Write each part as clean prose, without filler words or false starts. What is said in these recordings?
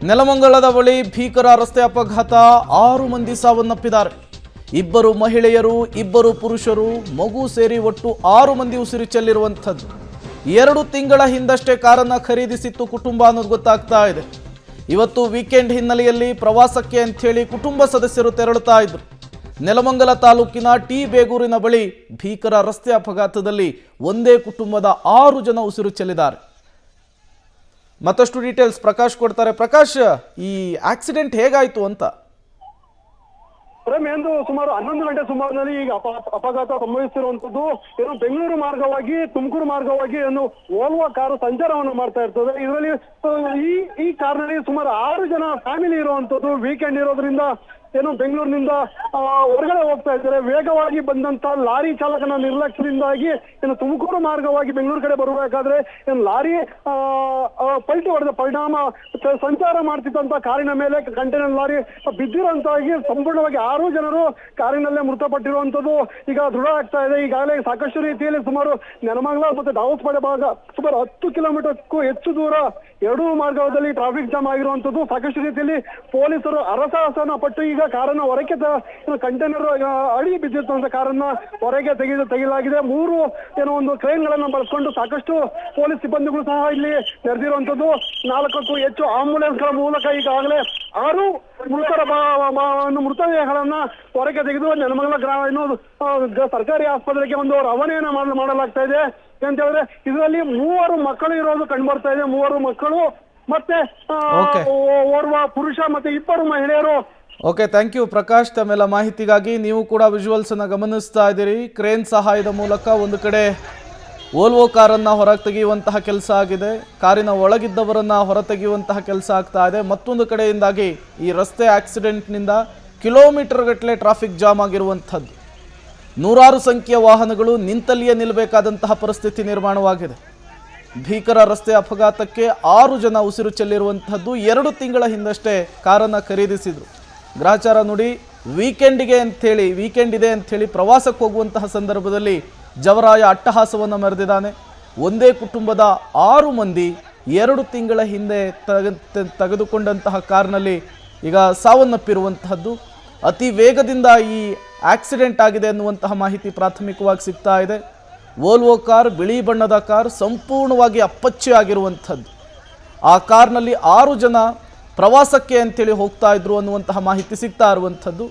ನೆಲಮಂಗಲದ ಬಳಿ ಭೀಕರ ರಸ್ತೆ ಅಪಘಾತ, 6 ಮಂದಿ ಸಾವನ್ನಪ್ಪಿದ್ದಾರೆ. 2 ಮಹಿಳೆಯರು, 2 ಪುರುಷರು, ಮಗು ಸೇರಿ ಒಟ್ಟು 6 ಮಂದಿ ಉಸಿರು ಚೆಲ್ಲಿರುವಂಥದ್ದು. 2 ತಿಂಗಳ ಹಿಂದಷ್ಟೇ ಕಾರನ್ನು ಖರೀದಿಸಿತ್ತು ಕುಟುಂಬ ಅನ್ನೋದು ಗೊತ್ತಾಗ್ತಾ ಇದೆ. ಇವತ್ತು ವೀಕೆಂಡ್ ಹಿನ್ನೆಲೆಯಲ್ಲಿ ಪ್ರವಾಸಕ್ಕೆ ಅಂಥೇಳಿ ಕುಟುಂಬ ಸದಸ್ಯರು ತೆರಳುತ್ತಾ ಇದ್ರು. ನೆಲಮಂಗಲ ತಾಲೂಕಿನ ಟಿ ಬೇಗೂರಿನ ಬಳಿ ಭೀಕರ ರಸ್ತೆ ಅಪಘಾತದಲ್ಲಿ ಒಂದೇ ಕುಟುಂಬದ 6 ಜನ ಉಸಿರು ಚೆಲ್ಲಿದ್ದಾರೆ. ಮತ್ತಷ್ಟು ಡೀಟೇಲ್ಸ್ ಪ್ರಕಾಶ್ ಕೊಡ್ತಾರೆ. ಪ್ರಕಾಶ್, ಈ ಆಕ್ಸಿಡೆಂಟ್ ಹೇಗಾಯ್ತು ಅಂತ? ಎಂದು ಸುಮಾರು 11 ಗಂಟೆ ಸುಮಾರಿನಲ್ಲಿ ಈಗ ಅಪಘಾತ ಸಂಭವಿಸಿರುವಂತದ್ದು. ಏನು ಬೆಂಗಳೂರು ಮಾರ್ಗವಾಗಿ ತುಮಕೂರು ಮಾರ್ಗವಾಗಿ ಏನು ಓಲ್ವಾ ಕಾರು ಸಂಚಾರವನ್ನು ಮಾಡ್ತಾ ಇರ್ತದೆ. ಇದರಲ್ಲಿ ಈ ಕಾರ್ನಲ್ಲಿ ಸುಮಾರು 6 ಜನ ಫ್ಯಾಮಿಲಿ ಇರುವಂತದ್ದು. ವೀಕೆಂಡ್ ಇರೋದ್ರಿಂದ ಏನು ಬೆಂಗಳೂರಿನಿಂದ ಹೊರಗಡೆ ಹೋಗ್ತಾ ಇದ್ದಾರೆ. ವೇಗವಾಗಿ ಬಂದಂತ ಲಾರಿ ಚಾಲಕನ ನಿರ್ಲಕ್ಷ್ಯದಿಂದಾಗಿ ಏನು ತುಮಕೂರು ಮಾರ್ಗವಾಗಿ ಬೆಂಗಳೂರು ಕಡೆ ಬರಬೇಕಾದ್ರೆ ಏನು ಲಾರಿ ಪಲ್ಟಿ ಹೊಡೆದ ಪರಿಣಾಮ ಸಂಚಾರ ಮಾಡ್ತಿದ್ದಂತ ಕಾರಿನ ಮೇಲೆ ಕಂಟೈನರ್ ಲಾರಿ ಬಿದ್ದಿರುವಂತಾಗಿ ಸಂಪೂರ್ಣವಾಗಿ 6 ಜನರು ಕಾರಿನಲ್ಲೇ ಮೃತಪಟ್ಟಿರುವಂತದ್ದು ಈಗ ದೃಢ ಆಗ್ತಾ ಇದೆ. ಈಗಾಗಲೇ ಸಾಕಷ್ಟು ರೀತಿಯಲ್ಲಿ ಸುಮಾರು ನೆಲಮಂಗಲ ಮತ್ತು ದಾವಸ್ಪೇಟೆ ಭಾಗ ಸುಮಾರು 10 ಕಿಲೋಮೀಟರ್ಗೂ ಹೆಚ್ಚು ದೂರ ಎರಡೂ ಮಾರ್ಗದಲ್ಲಿ ಟ್ರಾಫಿಕ್ ಜಾಮ್ ಆಗಿರುವಂತದ್ದು. ಸಾಕಷ್ಟು ರೀತಿಯಲ್ಲಿ ಪೊಲೀಸರು ಹರಸಾಹಸನ ಪಟ್ಟು ಈಗ ಕಾರನ್ನ ಹೊರಕ್ಕೆ ಕಂಟೈನರ್ ಅಡಿ ಬಿದ್ದಿರ್ತಂತ ಕಾರನ್ನ ಹೊರಗೆ ತೆಗೆಯಲಾಗಿದೆ. 3 ಏನೋ ಒಂದು ಕ್ರೇನ್ ಗಳನ್ನ ಬಳಸ್ಕೊಂಡು ಸಾಕಷ್ಟು ಪೊಲೀಸ್ ಸಿಬ್ಬಂದಿಗಳು ಸಹ ಇಲ್ಲಿ ನೆರೆದಿರುವಂತದ್ದು. 4ಕ್ಕೂ ಹೆಚ್ಚು ಆಂಬುಲೆನ್ಸ್ ಗಳ ಮೂಲಕ ಈಗಾಗಲೇ 6 ಮೃತದೇಹಗಳನ್ನ ಹೊರಗೆ ತೆಗೆದು ನೆಲಮಂಗಲ ಸರ್ಕಾರಿ ಆಸ್ಪತ್ರೆಗೆ ಒಂದು ರವಾನೆಯನ್ನ ಮಾಡಲಾಗ್ತಾ ಇದೆ. ಅಂತ ಹೇಳಿದ್ರೆ ಇದರಲ್ಲಿ 3 ಮಕ್ಕಳು ಇರೋದು ಕಂಡು ಬರ್ತಾ ಇದೆ. 3 ಮಕ್ಕಳು ಮತ್ತೆ ಓರ್ವ ಪುರುಷ ಮತ್ತೆ 2 ಮಹಿಳೆಯರು. ಓಕೆ, ಥ್ಯಾಂಕ್ ಯು ಪ್ರಕಾಶ್ ತಮ್ಮೆಲ್ಲ ಮಾಹಿತಿಗಾಗಿ. ನೀವು ಕೂಡ ವಿಜುವಲ್ಸ್ ಅನ್ನ ಗಮನಿಸ್ತಾ ಇದ್ದೀರಿ. ಕ್ರೇನ್ ಸಹಾಯದ ಮೂಲಕ ಒಂದು ಕಡೆ ಓಲ್ವೋ ಕಾರನ್ನು ಹೊರಗೆ ತೆಗೆಯುವಂತಹ ಕೆಲಸ ಆಗಿದೆ, ಕಾರಿನ ಒಳಗಿದ್ದವರನ್ನ ಹೊರತೆಗೆಯುವಂತಹ ಕೆಲಸ ಆಗ್ತಾ ಇದೆ. ಮತ್ತೊಂದು ಕಡೆಯಿಂದಾಗಿ ಈ ರಸ್ತೆ ಆಕ್ಸಿಡೆಂಟ್ನಿಂದ ಕಿಲೋಮೀಟರ್ ಗಟ್ಟಲೆ ಟ್ರಾಫಿಕ್ ಜಾಮ್ ಆಗಿರುವಂಥದ್ದು. 100 ಸಂಖ್ಯೆಯ ವಾಹನಗಳು ನಿಂತಲ್ಲಿಯೇ ನಿಲ್ಲಬೇಕಾದಂತಹ ಪರಿಸ್ಥಿತಿ ನಿರ್ಮಾಣವಾಗಿದೆ. ಭೀಕರ ರಸ್ತೆ ಅಪಘಾತಕ್ಕೆ 6 ಜನ ಉಸಿರು ಚೆಲ್ಲಿರುವಂಥದ್ದು. 2 ತಿಂಗಳ ಹಿಂದಷ್ಟೇ ಕಾರನ್ನು ಖರೀದಿಸಿದ್ರು. ಗ್ರಹಚಾರ ನೋಡಿ, ವೀಕೆಂಡ್ ಇದೆ ಅಂಥೇಳಿ ಪ್ರವಾಸಕ್ಕೆ ಹೋಗುವಂತಹ ಸಂದರ್ಭದಲ್ಲಿ ಜವರಾಯ ಅಟ್ಟಹಾಸವನ್ನು ಮೆರೆದಿದ್ದಾನೆ. ಒಂದೇ ಕುಟುಂಬದ 6 ಮಂದಿ 2 ತಿಂಗಳ ಹಿಂದೆ ತೆಗೆದುಕೊಂಡಂತಹ ಕಾರ್ನಲ್ಲಿ ಈಗ ಸಾವನ್ನಪ್ಪಿರುವಂತಹದ್ದು. ಅತಿ ವೇಗದಿಂದ ಈ ಆಕ್ಸಿಡೆಂಟ್ ಆಗಿದೆ ಅನ್ನುವಂತಹ ಮಾಹಿತಿ ಪ್ರಾಥಮಿಕವಾಗಿ ಸಿಗ್ತಾ ಇದೆ. ವೋಲ್ವೋ ಕಾರ್, ಬಿಳಿ ಬಣ್ಣದ ಕಾರ್, ಸಂಪೂರ್ಣವಾಗಿ ಅಪ್ಪಚ್ಚೆ ಆಗಿರುವಂಥದ್ದು. ಆ ಕಾರ್ನಲ್ಲಿ 6 ಜನ ಪ್ರವಾಸಕ್ಕೆ ಅಂತೇಳಿ ಹೋಗ್ತಾ ಇದ್ರು ಅನ್ನುವಂತಹ ಮಾಹಿತಿ ಸಿಗ್ತಾ ಇರುವಂಥದ್ದು.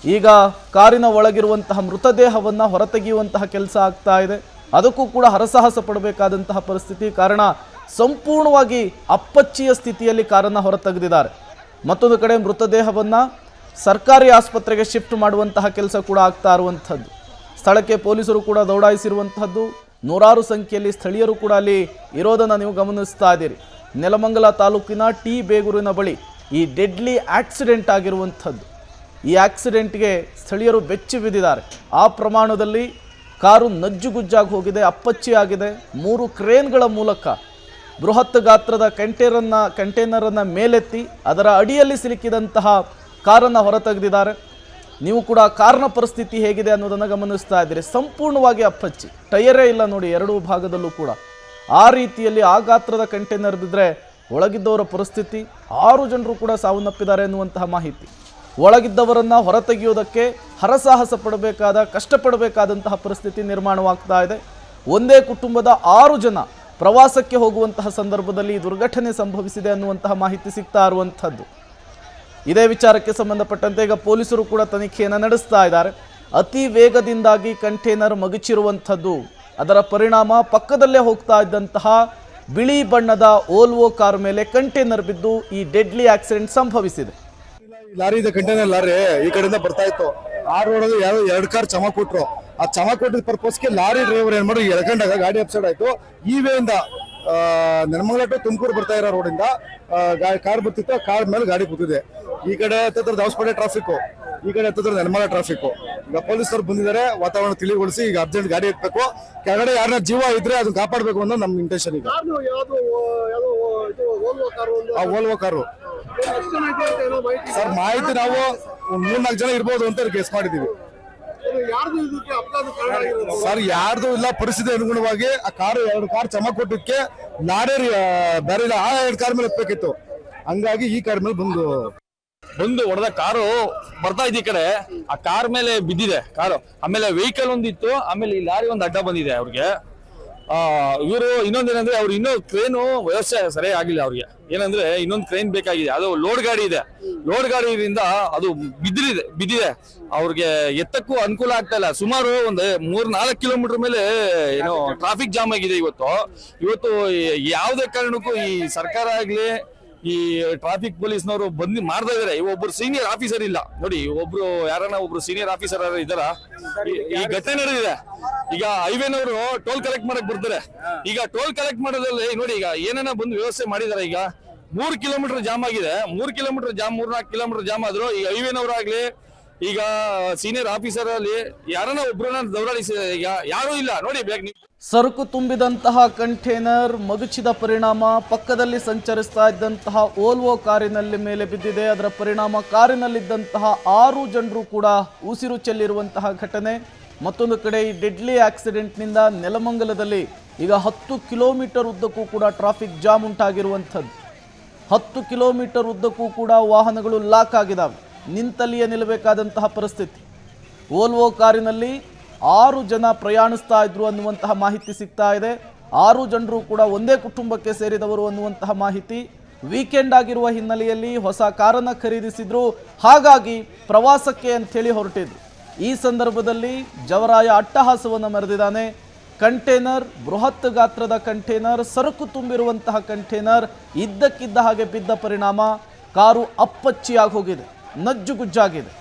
ಈಗ ಕಾರಿನ ಒಳಗಿರುವಂತಹ ಮೃತದೇಹವನ್ನು ಹೊರತೆಗೆಯುವಂತಹ ಕೆಲಸ ಆಗ್ತಾ ಇದೆ. ಅದಕ್ಕೂ ಕೂಡ ಹರಸಾಹಸ ಪಡಬೇಕಾದಂತಹ ಪರಿಸ್ಥಿತಿ. ಕಾರಣ ಸಂಪೂರ್ಣವಾಗಿ ಅಪ್ಪಚ್ಚಿಯ ಸ್ಥಿತಿಯಲ್ಲಿ ಕಾರನ್ನು ಹೊರತೆಗೆದಿದ್ದಾರೆ. ಮತ್ತೊಂದು ಕಡೆ ಮೃತದೇಹವನ್ನು ಸರ್ಕಾರಿ ಆಸ್ಪತ್ರೆಗೆ ಶಿಫ್ಟ್ ಮಾಡುವಂತಹ ಕೆಲಸ ಕೂಡ ಆಗ್ತಾ ಇರುವಂಥದ್ದು. ಸ್ಥಳಕ್ಕೆ ಪೊಲೀಸರು ಕೂಡ ದೌಡಾಯಿಸಿರುವಂತಹದ್ದು. 100 ಸಂಖ್ಯೆಯಲ್ಲಿ ಸ್ಥಳೀಯರು ಕೂಡ ಅಲ್ಲಿ ಇರೋದನ್ನು ನೀವು ಗಮನಿಸ್ತಾ ಇದ್ದೀರಿ. ನೆಲಮಂಗಲ ತಾಲೂಕಿನ ಟಿ ಬೇಗೂರಿನ ಬಳಿ ಈ ಡೆಡ್ಲಿ ಆಕ್ಸಿಡೆಂಟ್ ಆಗಿರುವಂಥದ್ದು. ಈ ಆಕ್ಸಿಡೆಂಟ್ಗೆ ಸ್ಥಳೀಯರು ಬೆಚ್ಚಿ ಬಿದ್ದಿದ್ದಾರೆ. ಆ ಪ್ರಮಾಣದಲ್ಲಿ ಕಾರು ನಜ್ಜುಗುಜ್ಜಾಗಿ ಹೋಗಿದೆ, ಅಪ್ಪಚ್ಚಿ ಆಗಿದೆ. 3 ಕ್ರೇನ್ಗಳ ಮೂಲಕ ಬೃಹತ್ ಗಾತ್ರದ ಕಂಟೈನರನ್ನು ಮೇಲೆತ್ತಿ ಅದರ ಅಡಿಯಲ್ಲಿ ಸಿಲುಕಿದಂತಹ ಕಾರನ್ನು ಹೊರತೆಗೆದಿದ್ದಾರೆ. ನೀವು ಕೂಡ ಕಾರ್ನ ಪರಿಸ್ಥಿತಿ ಹೇಗಿದೆ ಅನ್ನೋದನ್ನು ಗಮನಿಸ್ತಾ ಇದ್ದೀರಿ. ಸಂಪೂರ್ಣವಾಗಿ ಅಪ್ಪಚ್ಚಿ, ಟಯರೇ ಇಲ್ಲ ನೋಡಿ 2 ಭಾಗದಲ್ಲೂ ಕೂಡ. ಆ ರೀತಿಯಲ್ಲಿ ಆ ಗಾತ್ರದ ಕಂಟೈನರ್ ಬಿದ್ದರೆ ಒಳಗಿದ್ದವರ ಪರಿಸ್ಥಿತಿ. 6 ಜನರು ಕೂಡ ಸಾವನ್ನಪ್ಪಿದ್ದಾರೆ ಎನ್ನುವಂತಹ ಮಾಹಿತಿ. ಒಳಗಿದ್ದವರನ್ನು ಹೊರತೆಗೆಯುವುದಕ್ಕೆ ಹರಸಾಹಸ ಕಷ್ಟಪಡಬೇಕಾದಂತಹ ಪರಿಸ್ಥಿತಿ ನಿರ್ಮಾಣವಾಗ್ತಾ ಇದೆ. ಒಂದೇ ಕುಟುಂಬದ 6 ಜನ ಪ್ರವಾಸಕ್ಕೆ ಹೋಗುವಂತಹ ಸಂದರ್ಭದಲ್ಲಿ ದುರ್ಘಟನೆ ಸಂಭವಿಸಿದೆ ಅನ್ನುವಂತಹ ಮಾಹಿತಿ ಸಿಗ್ತಾ ಇರುವಂಥದ್ದು. ಇದೇ ವಿಚಾರಕ್ಕೆ ಸಂಬಂಧಪಟ್ಟಂತೆ ಈಗ ಪೊಲೀಸರು ಕೂಡ ತನಿಖೆಯನ್ನು ನಡೆಸ್ತಾ ಇದ್ದಾರೆ. ಅತಿ ವೇಗದಿಂದಾಗಿ ಕಂಟೈನರ್ ಮಗುಚಿರುವಂಥದ್ದು. ಅದರ ಪರಿಣಾಮ ಪಕ್ಕದಲ್ಲೇ ಹೋಗ್ತಾ ಇದ್ದಂತಹ ಬಿಳಿ ಬಣ್ಣದ ಓಲ್ವೋ ಕಾರ್ ಮೇಲೆ ಕಂಟೈನರ್ ಬಿದ್ದು ಈ ಡೆಡ್ಲಿ ಆಕ್ಸಿಡೆಂಟ್ ಸಂಭವಿಸಿದೆ. ಲಾರಿ ಇದೆ, ಕಂಟೈನರ್ ಲಾರಿ ಈ ಕಡೆಯಿಂದ ಬರ್ತಾ ಇತ್ತು. ಆ ರೋಡ್ 2 ಕಾರ್ ಚಮ ಕೊಟ್ರು. ಆ ಚಮ ಕೊಟ್ಟಿದ್ದ ಪರ್ಪಸ್ಗೆ ಲಾರಿ ಡ್ರೈವರ್ ಏನ್ ಮಾಡಿ ಎಳ್ಕೊಂಡಾಗ ಗಾಡಿ ಅಪ್ಸೈಡ್ ಆಯ್ತು. ಈ ವೇಯಿಂದ ನೆಲಮಂಗಲ ಟು ತುಮಕೂರು ಬರ್ತಾ ಇರೋ ರೋಡಿಂದ ಕಾರ್ ಬರ್ತಿತ್ತು. ಕಾರ್ ಮೇಲೆ ಗಾಡಿ ಕೂತಿದೆ. ಈ ಕಡೆ ಹತ್ತಿರ ದಾವಸ್ಪೇಟೆ ಟ್ರಾಫಿಕ್, ಈ ಕಡೆ ಹತ್ತಿರ ನೆಲಮಂಗಲ ಟ್ರಾಫಿಕ್. ಈಗ ಪೊಲೀಸರು ಬಂದಿದ್ದಾರೆ, ವಾತಾವರಣ ತಿಳಿಗೊಳಿಸಿ ಈಗ ಅರ್ಜೆಂಟ್ ಗಾಡಿ ಎತ್ತಬೇಕು. ಕೆಳಗಡೆ ಯಾರನ್ನ ಜೀವ ಇದ್ರೆ ಅದನ್ನ ಕಾಪಾಡಬೇಕು ಅನ್ನೋ ನಮ್ ಇಂಟೆನ್ಷನ್. ಈಗ ಓಲ್ವೋ ಕಾರು ಸರ್ ಮಾಹಿತಿ ನಾವು 3-4 ಜನ ಇರ್ಬೋದು ಅಂತ ಗೆಸ್ ಮಾಡಿದೀವಿ ಸರ್. ಯಾರ್ದು ಇಲ್ಲ, ಪರಿಸ್ಥಿತಿ ಅನುಗುಣವಾಗಿ ಆ ಕಾರು 2 ಕಾರ್ ಚಮಕ್ ಕೊಟ್ಟಿದ್ದಕ್ಕೆ ಲಾರಿ ಬೇರೆ ಇಲ್ಲ. ಆ 2 ಕಾರ್ ಮೇಲೆ ಎತ್ತಬೇಕಿತ್ತು. ಹಂಗಾಗಿ ಈ ಕಾರ್ ಮೇಲೆ ಬಂದು ಹೊಡೆದ ಕಾರು ಬರ್ತಾ ಇದ್ದ ಈ ಕಡೆ, ಆ ಕಾರ್ ಮೇಲೆ ಬಿದ್ದಿದೆ ಕಾರು. ಆಮೇಲೆ ವೆಹಿಕಲ್ ಒಂದಿತ್ತು, ಆಮೇಲೆ ಈ ಲಾರಿ ಒಂದು ಅಡ್ಡ ಬಂದಿದೆ ಅವ್ರಿಗೆ. ಇವರು ಇನ್ನೊಂದೇನಂದ್ರೆ ಅವ್ರು ಇನ್ನೂ ಕ್ರೇನು ವ್ಯವಸ್ಥೆ ಸರಿಯಾಗಿ ಆಗಿಲ್ಲ ಅವ್ರಿಗೆ. ಏನಂದ್ರೆ ಇನ್ನೊಂದು ಕ್ರೇನ್ ಬೇಕಾಗಿದೆ, ಅದು ಲೋಡ್ ಗಾಡಿ ಇದೆ. ಲೋಡ್ ಗಾಡಿಯಿಂದ ಅದು ಬಿದ್ದಿದೆ. ಅವ್ರಿಗೆ ಎತ್ತಕ್ಕೂ ಅನುಕೂಲ ಆಗ್ತಾ ಇಲ್ಲ. ಸುಮಾರು ಒಂದು 3-4 ಕಿಲೋಮೀಟರ್ ಮೇಲೆ ಏನೋ ಟ್ರಾಫಿಕ್ ಜಾಮ್ ಆಗಿದೆ ಇವತ್ತು. ಯಾವುದೇ ಕಾರಣಕ್ಕೂ ಈ ಸರ್ಕಾರ ಆಗ್ಲಿ ಈ ಟ್ರಾಫಿಕ್ ಪೊಲೀಸ್ನವರು ಮಾಡ್ತಾ ಇದಾರೆ. ಒಬ್ರು ಸೀನಿಯರ್ ಆಫೀಸರ್ ಇಲ್ಲ ನೋಡಿ, ಒಬ್ರು ಸೀನಿಯರ್ ಆಫೀಸರ್ ಇದಾರ. ಈ ಘಟನೆ ನಡೆದಿದೆ. ಈಗ ಹೈವೇನವರು ಟೋಲ್ ಕಲೆಕ್ಟ್ ಮಾಡಕ್ ಬರ್ತಾರೆ. ಈಗ ಟೋಲ್ ಕಲೆಕ್ಟ್ ಮಾಡೋದ್ರಲ್ಲಿ ನೋಡಿ, ಈಗ ಏನೇನ ಬಂದು ವ್ಯವಸ್ಥೆ ಮಾಡಿದಾರೆ. ಈಗ 3 ಕಿಲೋಮೀಟರ್ ಜಾಮ್ ಆಗಿದೆ. 3 ಕಿಲೋಮೀಟರ್ ಜಾಮ್, 4 ಕಿಲೋಮೀಟರ್ ಜಾಮ್ ಆದ್ರು ಈ ಹೈವೇನವರಾಗ್ಲಿ ಈಗ ಸೀನಿಯರ್ ಆಫೀಸರ್ ಅಲ್ಲಿ ಯಾರನ್ನ ಒಬ್ರನ್ನ ದೌರಾಳಿಸಿ ಈಗ ಯಾರೂ ಇಲ್ಲ ನೋಡಿ. ಸರಕು ತುಂಬಿದಂತಹ ಕಂಟೈನರ್ ಮಗುಚಿದ ಪರಿಣಾಮ ಪಕ್ಕದಲ್ಲಿ ಸಂಚರಿಸ್ತಾ ಇದ್ದಂತಹ ಓಲ್ವೋ ಕಾರಿನಲ್ಲಿ ಮೇಲೆ ಬಿದ್ದಿದೆ. ಅದರ ಪರಿಣಾಮ ಕಾರಿನಲ್ಲಿದ್ದಂತಹ 6 ಜನರು ಕೂಡ ಉಸಿರು ಚೆಲ್ಲಿರುವಂತಹ ಘಟನೆ. ಮತ್ತೊಂದು ಕಡೆ ಈ ಡೆಡ್ಲಿ ಆಕ್ಸಿಡೆಂಟ್ನಿಂದ ನೆಲಮಂಗಲದಲ್ಲಿ ಈಗ 10 ಕಿಲೋಮೀಟರ್ ಉದ್ದಕ್ಕೂ ಕೂಡ ಟ್ರಾಫಿಕ್ ಜಾಮ್ ಉಂಟಾಗಿರುವಂಥದ್ದು. 10 ಕಿಲೋಮೀಟರ್ ಉದ್ದಕ್ಕೂ ಕೂಡ ವಾಹನಗಳು ಲಾಕ್ ಆಗಿದ್ದಾವೆ. ನಿಂತಲ್ಲಿಯೇ ನಿಲ್ಲಬೇಕಾದಂತಹ ಪರಿಸ್ಥಿತಿ. ಓಲ್ವೋ ಕಾರಿನಲ್ಲಿ 6 ಜನ ಪ್ರಯಾಣಿಸ್ತಾ ಇದ್ರು ಅನ್ನುವಂತಹ ಮಾಹಿತಿ ಸಿಗ್ತಾ ಇದೆ. 6 ಜನರು ಕೂಡ ಒಂದೇ ಕುಟುಂಬಕ್ಕೆ ಸೇರಿದವರು ಅನ್ನುವಂತಹ ಮಾಹಿತಿ. ವೀಕೆಂಡ್ ಆಗಿರುವ ಹಿನ್ನೆಲೆಯಲ್ಲಿ ಹೊಸ ಕಾರನ್ನು ಖರೀದಿಸಿದ್ರು, ಹಾಗಾಗಿ ಪ್ರವಾಸಕ್ಕೆ ಅಂಥೇಳಿ ಹೊರಟಿದ್ರು. ಈ ಸಂದರ್ಭದಲ್ಲಿ ಜವರಾಯ ಅಟ್ಟಹಾಸವನ್ನು ಮೆರೆದಿದ್ದಾನೆ. ಕಂಟೈನರ್, ಬೃಹತ್ ಗಾತ್ರದ ಕಂಟೈನರ್, ಸರಕು ತುಂಬಿರುವಂತಹ ಕಂಟೈನರ್ ಇದ್ದಕ್ಕಿದ್ದ ಹಾಗೆ ಬಿದ್ದ ಪರಿಣಾಮ ಕಾರು ಅಪ್ಪಚ್ಚಿಯಾಗಿ ಹೋಗಿದೆ, ನಜ್ಜುಗುಜ್ಜಾಗಿದೆ.